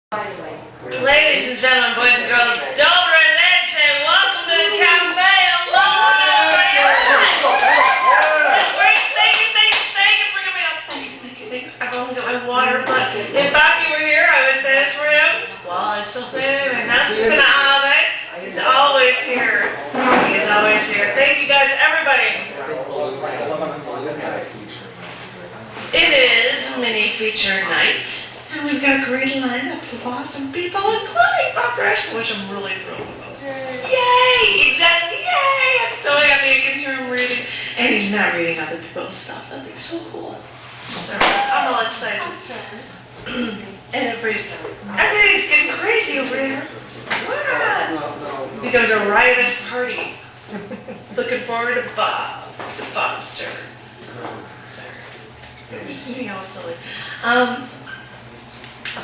Ladies and gentlemen, boys and girls, Dobre Leche, welcome to the cafe. Hello! That's great. Thank you for giving me up. Thank you. I've only got my water, but if Bobby were here, I would say this for him. Well, I still say it, and that's Jenene Ave. He's always here. He is always here. Thank you guys, everybody. It is mini feature night. And we've got a great lineup of awesome people, including Bob Rashkow, which I'm really thrilled about. Yay! Exactly, yay! I'm so happy I can hear him reading. And he's not reading other people's stuff. That'd be so cool. Sorry, I'm all excited. And everything's getting crazy over here. What? Because a riotous party. Looking forward to Bob, the Bobster. Sorry. This is me all silly.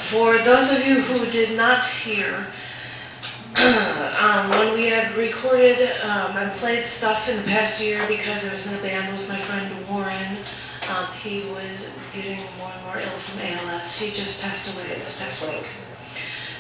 For those of you who did not hear, when we had recorded and played stuff in the past year, because I was in a band with my friend Warren, he was getting more and more ill from ALS. He just passed away this past week.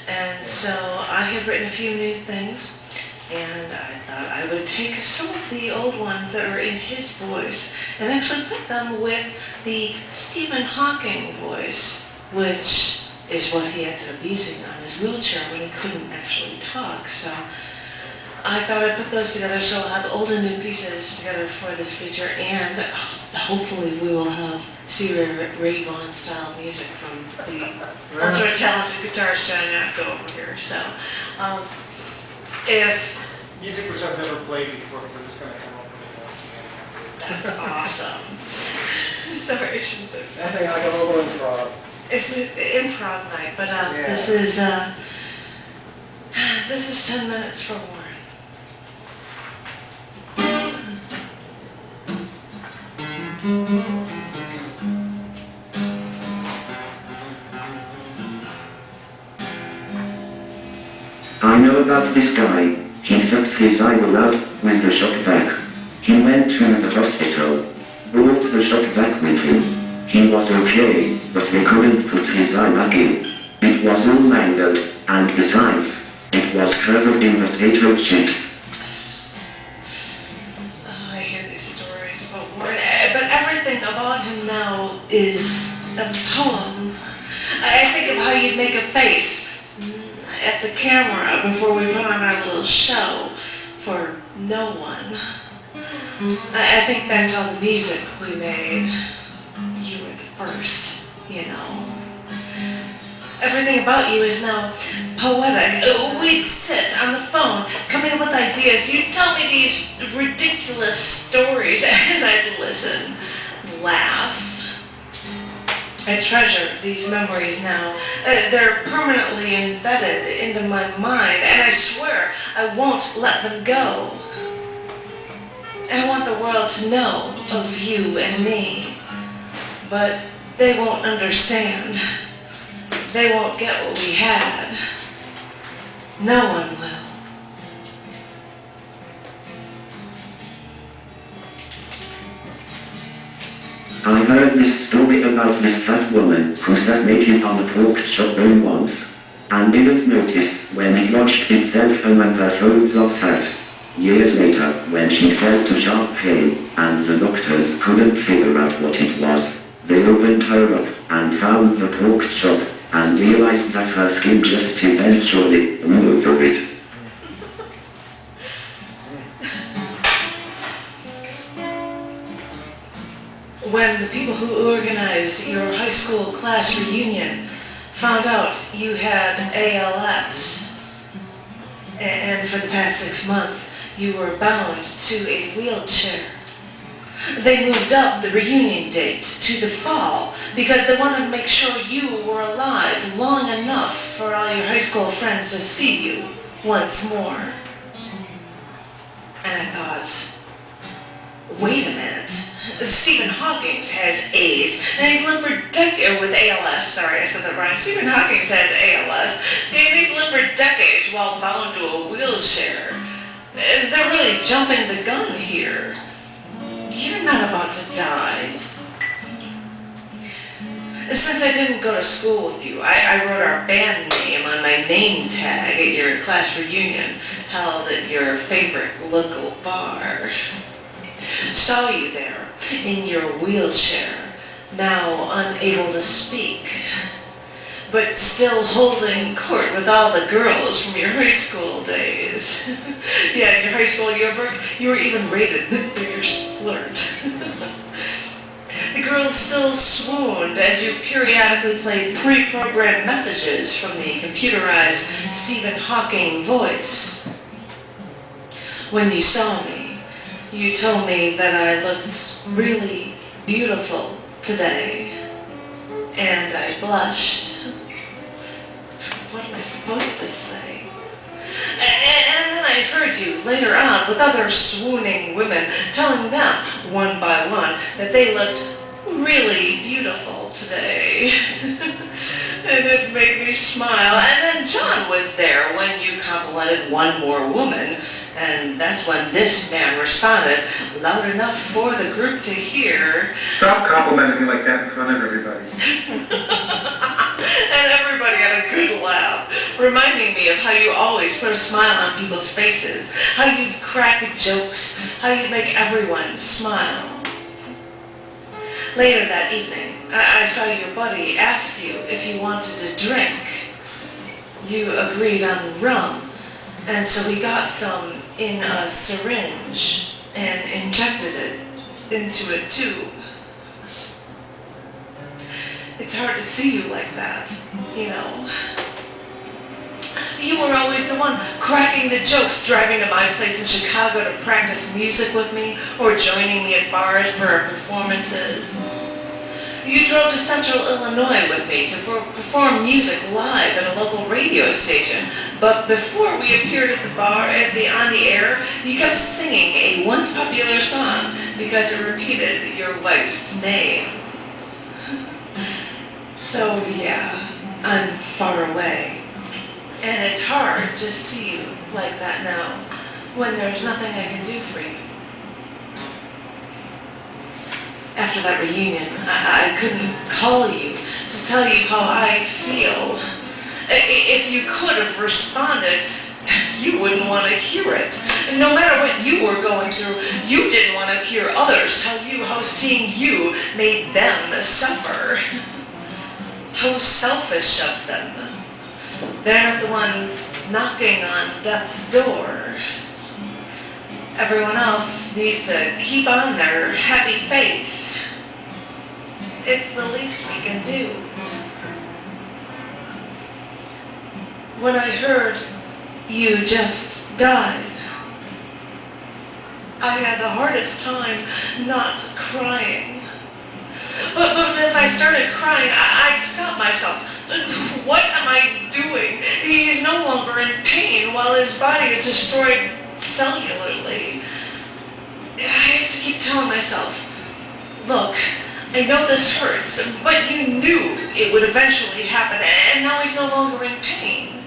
And so I had written a few new things, and I thought I would take some of the old ones that were in his voice and actually put them with the Stephen Hawking voice, which is what he ended up using on his wheelchair when he couldn't actually talk. So I thought I'd put those together, so I'll have old and new pieces together for this feature, and hopefully we will have Ray Vaughan style music from the ultra talented guitarist Janet over here. So if music which I've never played before, because I'm just going to come up with it. That's awesome. Sorry, I shouldn't say that. I think I got a little improv. It's an improv night, but Yeah. this is 10 minutes for Warren. I know about this guy. He sucked his eyeball out with the shock vac. He went to the hospital. Brought the shock vac with him. He was okay, but they couldn't put his eye back in. It was all mangled, and besides, it was covered in potato chips. Oh, I hear these stories about Warren, but everything about him now is a poem. I think of how you'd make a face at the camera before we put on our little show for no one. I think back to all the music we made. You were the first, you know. Everything about you is now poetic. We'd sit on the phone, coming up with ideas. You'd tell me these ridiculous stories, and I'd listen, laugh. I treasure these memories now. They're permanently embedded into my mind, and I swear I won't let them go. I want the world to know of you and me. But they won't understand. They won't get what we had. No one will. I heard this story about this fat woman who sat naked on a pork chop bone once, and didn't notice when it lodged itself among her folds of fat. Years later, when she felt to sharp pain, and the doctors couldn't figure out what it was, they opened her up and found the pork chop, and realized that her skin just eventually grew over it. When the people who organized your high school class reunion found out you had ALS, and for the past 6 months you were bound to a wheelchair, they moved up the reunion date to the fall because they wanted to make sure you were alive long enough for all your high school friends to see you once more. And I thought, wait a minute. Stephen Hawking has AIDS, and he's lived for decades with ALS. Sorry, I said that wrong. Stephen Hawking has ALS, and he's lived for decades while bound to a wheelchair. They're really jumping the gun here. You're not about to die. Since I didn't go to school with you, I wrote our band name on my name tag at your class reunion held at your favorite local bar. Saw you there in your wheelchair, now unable to speak, but still holding court with all the girls from your high school days. Yeah, in your high school yearbook, you were even rated the biggest flirt. The girls still swooned as you periodically played pre-programmed messages from the computerized Stephen Hawking voice. When you saw me, you told me that I looked really beautiful today, and I blushed. What am I supposed to say? And then I heard you later on with other swooning women telling them, one by one, that they looked really beautiful today. And it made me smile. And then John was there when you complimented one more woman. And that's when this man responded loud enough for the group to hear. Stop complimenting me like that in front of everybody. And everybody had a good laugh, reminding me of how you always put a smile on people's faces, how you'd crack jokes, how you'd make everyone smile. Later that evening, I saw your buddy ask you if you wanted to drink. You agreed on rum, and so we got some in a syringe and injected it into a tube. It's hard to see you like that, you know. You were always the one cracking the jokes, driving to my place in Chicago to practice music with me, or joining me at bars for our performances. You drove to Central Illinois with me to perform music live at a local radio station. But before we appeared at the bar, on the air, you kept singing a once popular song because it repeated your wife's name. So yeah, I'm far away. And it's hard to see you like that now, when there's nothing I can do for you. After that reunion, I couldn't call you to tell you how I feel. If you could have responded, you wouldn't want to hear it. And no matter what you were going through, you didn't want to hear others tell you how seeing you made them suffer. How selfish of them. They're not the ones knocking on death's door. Everyone else needs to keep on their happy face. It's the least we can do. When I heard you just died, I had the hardest time not crying. But if I started crying, I'd stop myself. What am I doing? He's no longer in pain while his body is destroyed cellularly. I have to keep telling myself, look, I know this hurts, but you knew it would eventually happen, and now he's no longer in pain.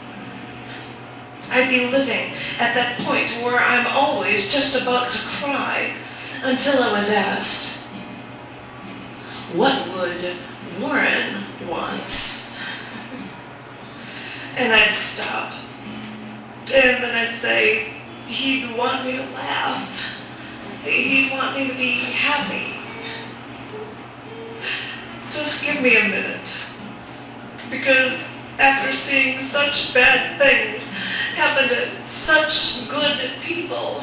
I'd be living at that point where I'm always just about to cry until I was asked, what would Warren want? And I'd stop. And then I'd say, he'd want me to laugh. He'd want me to be happy. Just give me a minute. Because after seeing such bad things happen to such good people,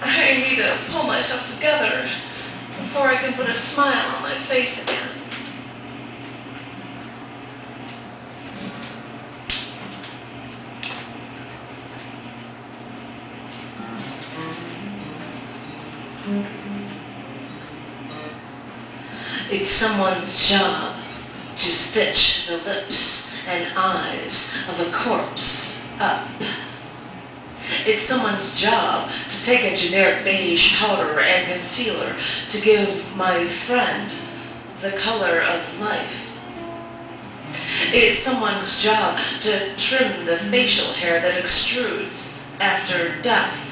I need to pull myself together before I can put a smile on my face again. It's someone's job to stitch the lips and eyes of a corpse up. It's someone's job to take a generic beige powder and concealer to give my friend the color of life. It's someone's job to trim the facial hair that extrudes after death.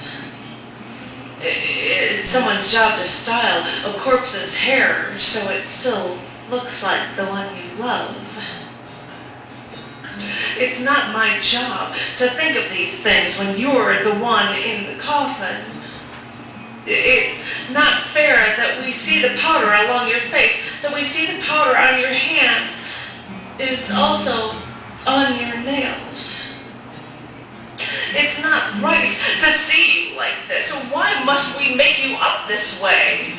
It's someone's job to style a corpse's hair so it still looks like the one you love. It's not my job to think of these things when you're the one in the coffin. It's not fair that we see the powder along your face, that we see the powder on your hands is also on your nails. It's not right to see you like this. Why must we make you up this way?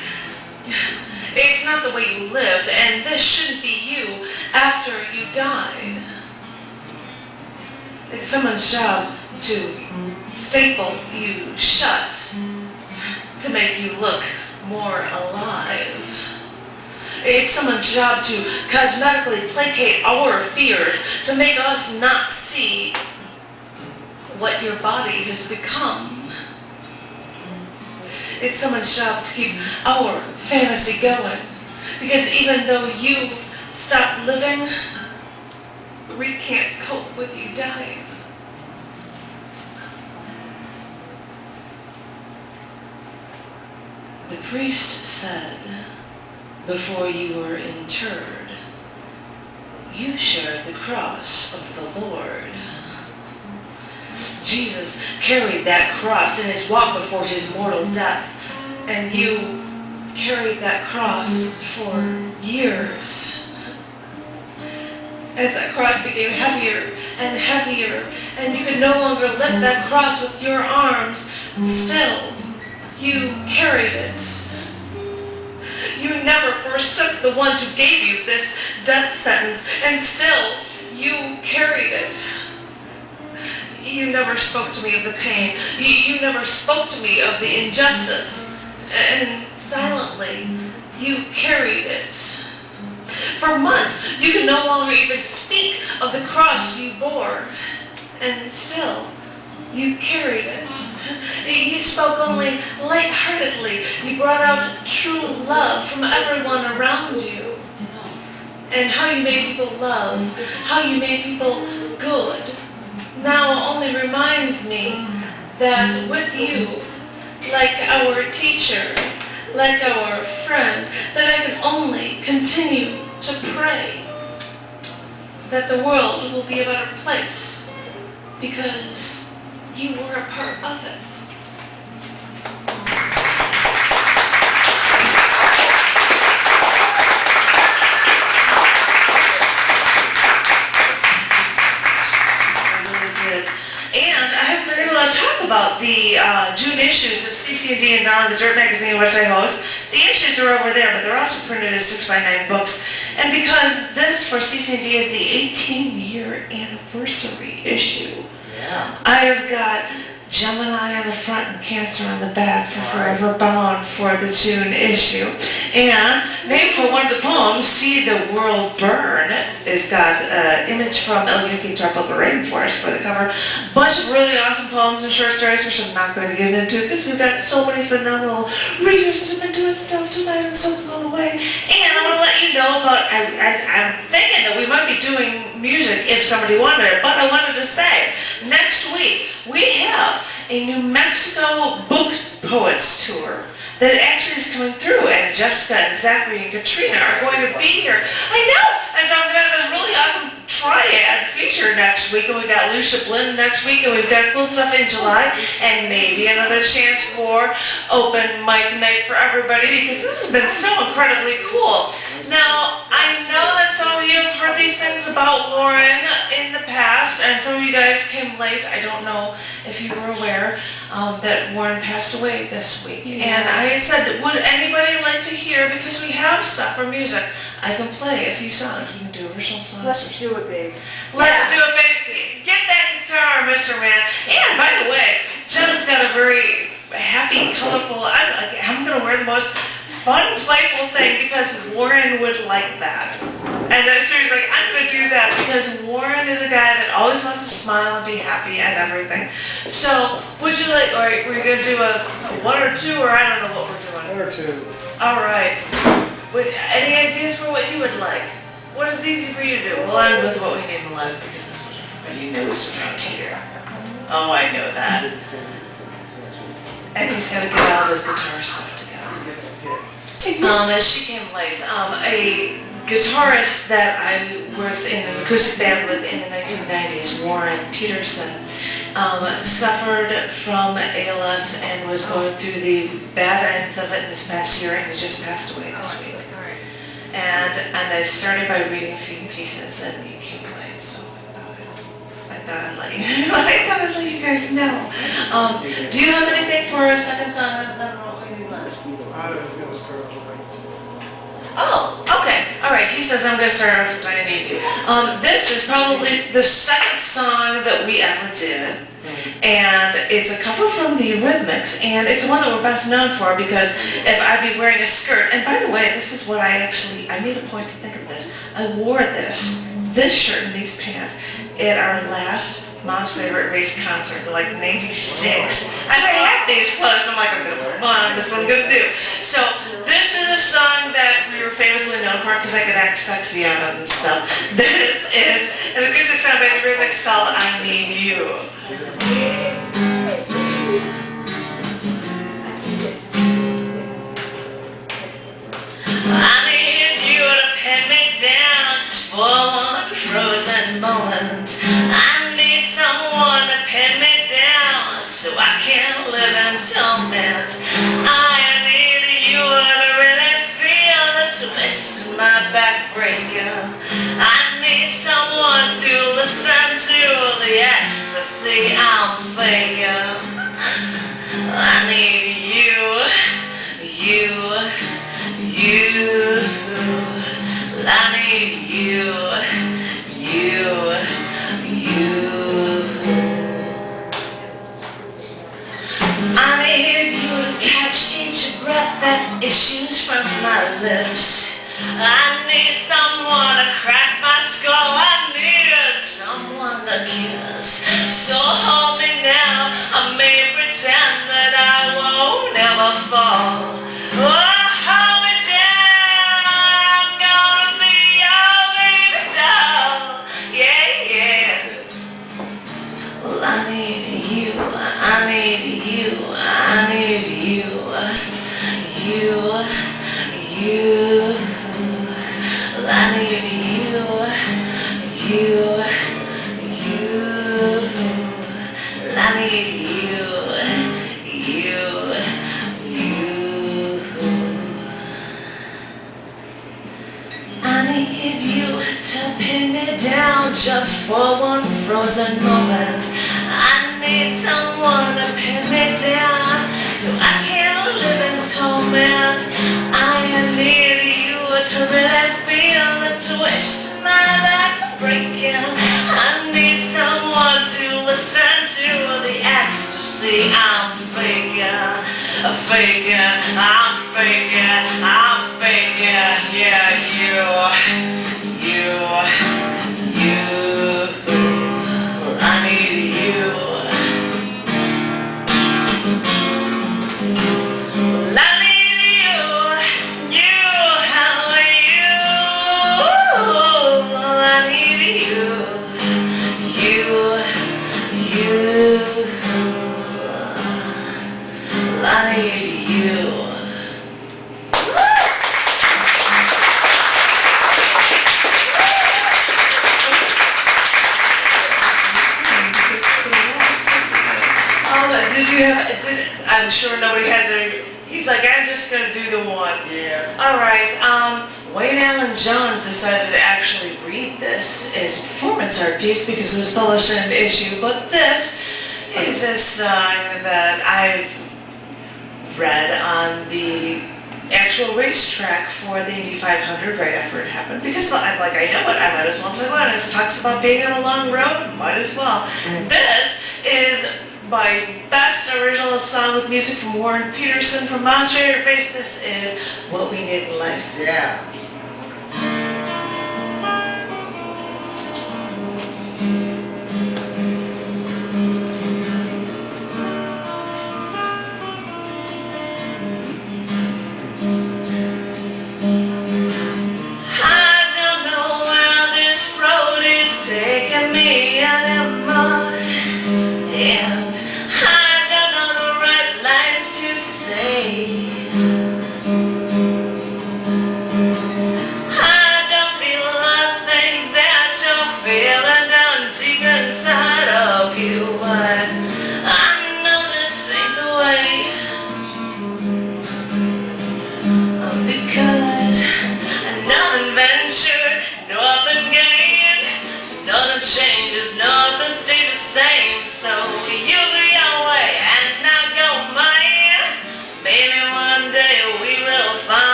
It's not the way you lived, and this shouldn't be you after you died. It's someone's job to staple you shut, to make you look more alive. It's someone's job to cosmetically placate our fears, to make us not see what your body has become. It's someone's job to keep our fantasy going, because even though you've stopped living, we can't cope with you dying. The priest said, before you were interred, you shared the cross of the Lord. Jesus carried that cross in his walk before his mortal death, and you carried that cross for years. As that cross became heavier and heavier, and you could no longer lift that cross with your arms, still you carried it. You never forsook the ones who gave you this death sentence, and still you carried it. You never spoke to me of the pain. You never spoke to me of the injustice. And silently, you carried it. For months, you could no longer even speak of the cross you bore. And still, you carried it. You spoke only lightheartedly. You brought out true love from everyone around you. And how you made people love, how you made people good, now only reminds me that with you, like our teacher, like our friend, that I can only continue to pray that the world will be a better place because you were a part of it. Talk about the June issues of CC&D and Down in the Dirt magazine, which I host. The issues are over there, but they're also printed as 6x9 books. And because this for CC&D is the 18-year anniversary issue, I have got Gemini on the front and Cancer on the back for Forever Bound for the June issue. And named for one of the poems, See the World Burn, is got an image from El Yuki Turtle the Rainforest for the cover. Bunch of really awesome poems and short stories, which I'm not going to get into because we've got so many phenomenal readers that have been doing stuff tonight. I'm so blown away. And I want to let you know about, I'm thinking that we might be doing music if somebody wanted it, but I wanted to say, next week we have a New Mexico book poets tour that actually is coming through, and Jessica and Zachary and Katrina are going to be here. I know! And so I'm going to have this really awesome triad feature next week, and we've got Lucia Blinn next week, and we've got cool stuff in July, and maybe another chance for open mic night for everybody, because this has been so incredibly cool. Now, I know that some of you have heard these things about Warren in the past, and some of you guys came late. I don't know if you were aware that Warren passed away this week. And I had said, would anybody like to hear, because we have stuff for music, I can play a few songs. We can do original songs. Let's do it, babe. Let's do it, baby. Get that guitar, Mr. Man. And by the way, Jen's got a very happy, colorful, I'm going to wear the most fun, playful thing because Warren would like that. And so he's like, I'm going to do that because Warren is a guy that always wants to smile and be happy and everything. So, would you like, or are we going to do a one or two, or I don't know what we're doing? One or two. All right. Any ideas for what you would like? What is easy for you to do? We'll end with what we need in life because that's what everybody knows around here. Oh, I know that. And he's got to get all of his guitar stuff together. As she came late, a guitarist that I was in an acoustic band with in the 1990s, Warren Peterson, suffered from ALS and was going through the bad ends of it in this past year, and he just passed away this week. So sorry. And I started by reading a few pieces, and he came late, so I thought I'd let you guys know. Do you have anything for a second song? I don't know if we need left. I was going to start off with Oh, okay. All right. He says I'm going to start off with I Need You. This is probably the second song that we ever did. And it's a cover from the Eurythmics, and it's the one that we're best known for because if I'd be wearing a skirt, and by the way, this is what I made a point to think of this. I wore this shirt and these pants at our last Mom's Favorite Race concert in like '96. I had these clothes, and I'm like, I'm going to put them on, this is what I'm going to do. So this is a song that we were famously known for because I could act sexy on it and stuff. This is an acoustic song by the Eurythmics called I Need You. I need you to pin me down just for one frozen moment. I need someone to pin me down so I can live in torment. I need you to really feel the twist in my back breaking. I need someone to listen to the ecstasy I'm faking. I need you. I need you. I need you to catch each breath that issues from my lips. I need someone to crack my skull. I need someone to kiss. So hold me now. I may pretend that I won't ever fall. Oh, hold me down. I'm gonna be your baby doll. Yeah. Well, I need you. I need you. I need you. I need you. I need you. I need you to pin me down just for one frozen moment. I need someone to pin me down so I can live in torment. I need you to really feel the twist in my back breaking. I need someone to listen to the ecstasy I'm faking. I'm faking. Yeah, you. I need you. I need you. I'm sure nobody has a, he's like, I'm just going to do the one. Yeah. All right, Wayne Allen Jones decided to actually read this as a performance art piece because it was published in an issue, but this is a song that I've read on the actual racetrack for the Indy 500 right after it happened because I'm like, I know it, I might as well talk about it. It talks about being on a long road, might as well. This is my best original song with music from Warren Peterson from Mom's Favorite Race. This is What We Need in Life. Yeah. I don't know where this road is taking me anymore, and I don't know the right lines to say.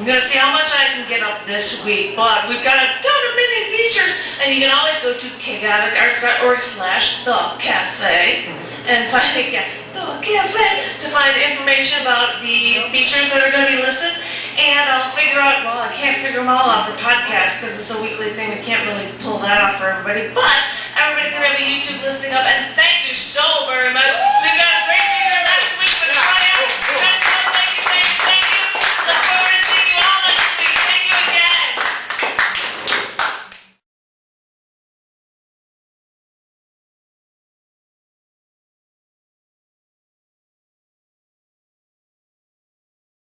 I'm gonna see how much I can get up this week, but we've got a ton of mini features, and you can always go to chaoticarts.org/thecafe and find the cafe to find information about the features that are gonna be listed, and I'll figure out, well, I can't figure them all out for podcasts because it's a weekly thing, we can't really pull that off for everybody, but everybody can have a YouTube listing up, and thank you so very much. We've got